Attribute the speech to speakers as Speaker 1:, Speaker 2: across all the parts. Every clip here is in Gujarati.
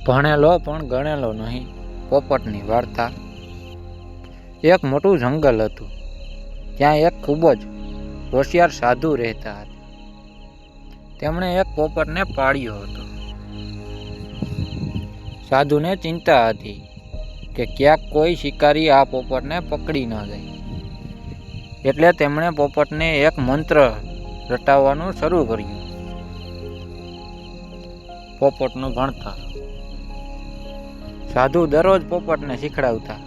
Speaker 1: ભણેલો પણ ગણેલો નહીં. પોપટની વાર્તા. એક મોટું જંગલ હતું. ત્યાં એક ખૂબ જ હોશિયાર સાધુ રહેતા હતા. તેમણે એક પોપટને પાળ્યો હતો. સાધુને ચિંતા હતી કે ક્યાંક કોઈ શિકારી આ પોપટને પકડી ન જાય. એટલે તેમણે પોપટને એક મંત્ર રટાવવાનું શરૂ કર્યું. પોપટનું ભણતર. સાધુ દરરોજ પોપટને શીખડાવતા.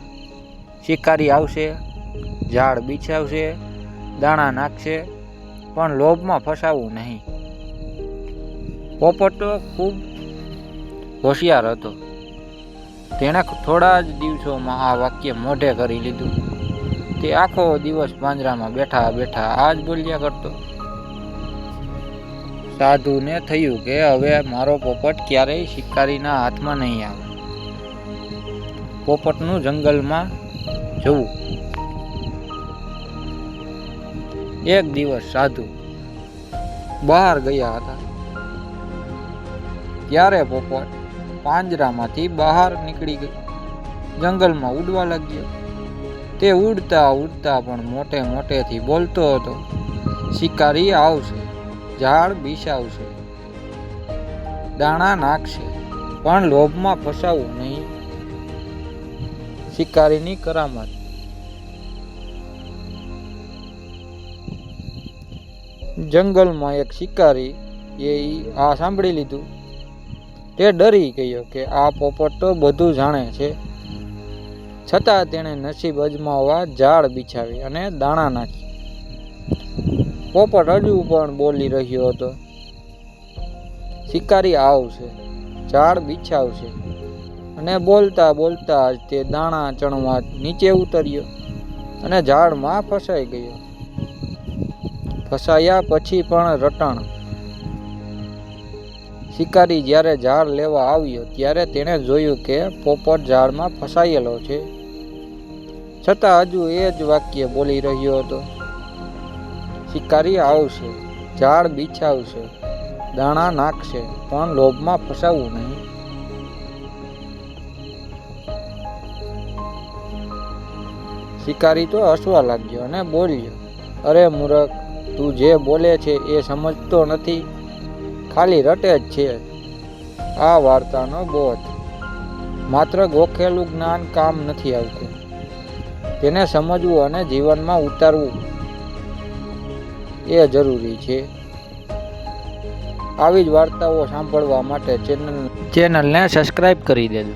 Speaker 1: શિકારી આવશે, ઝાડ બિછાવશે, દાણા નાખશે, પણ લોભમાં ફસાવવું નહીં. પોપટ તો ખૂબ હોશિયાર હતો. તેણે થોડા જ દિવસોમાં આ વાક્ય મોઢે કરી લીધું. તે આખો દિવસ પાંજરામાં બેઠા બેઠા આ જ બોલ્યા કરતો. સાધુને થયું કે હવે મારો પોપટ ક્યારેય શિકારીના હાથમાં નહીં આવે. પોપટનું જંગલમાં જવું. એક દિવસ સાધુ બહાર ગયા હતા. ત્યારે પોપટ પાંજરામાંથી બહાર નીકળી ગયો. જંગલમાં ઉડવા લાગ્યો. તે ઉડતા ઉડતા પણ મોટે મોટેથી બોલતો હતો, શિકારી આવશે, ઝાડ બિછાવશે, દાણા નાખશે, પણ લોભમાં ફસાવવું નહીં. શિકારીની કરામત. જંગલમાં એક શિકારી આ સાંભળી લીધું. તે ડરી ગયો કે આ પોપટ તો બધું જાણે છે. છતાં તેણે નસીબ અજમાવવા ઝાડ બિછાવી અને દાણા નાખી. પોપટ હજુ પણ બોલી રહ્યો હતો, શિકારી આવશે, ઝાડ બિછાવશે, અને બોલતા બોલતા જ તે દાણા ચણવા નીચે ઉતર્યો અને ઝાડમાં ફસાઈ ગયો. ફસાયા પછી પણ રટણ. શિકારી જ્યારે ઝાડ લેવા આવ્યો ત્યારે તેણે જોયું કે પોપટ ઝાડમાં ફસાયેલો છે. છતાં હજુ એ જ વાક્ય બોલી રહ્યો હતો, શિકારી આવશે, ઝાડ બિછાવશે, દાણા નાખશે, પણ લોભમાં ફસાવવું નહીં. શિકારી તો હસવા લાગ્યો અને બોલ્યો, અરે મૂર્ખ, તું જે બોલે છે એ સમજતો નથી, ખાલી રટે જ છે. આ વાર્તાનો બોધ. માત્ર ગોખેલું જ્ઞાન કામ નથી આવતું. તેને સમજવું અને જીવનમાં ઉતારવું એ જરૂરી છે. આવી જ વાર્તાઓ સાંભળવા માટે ચેનલને સબસ્ક્રાઇબ કરી દેજો.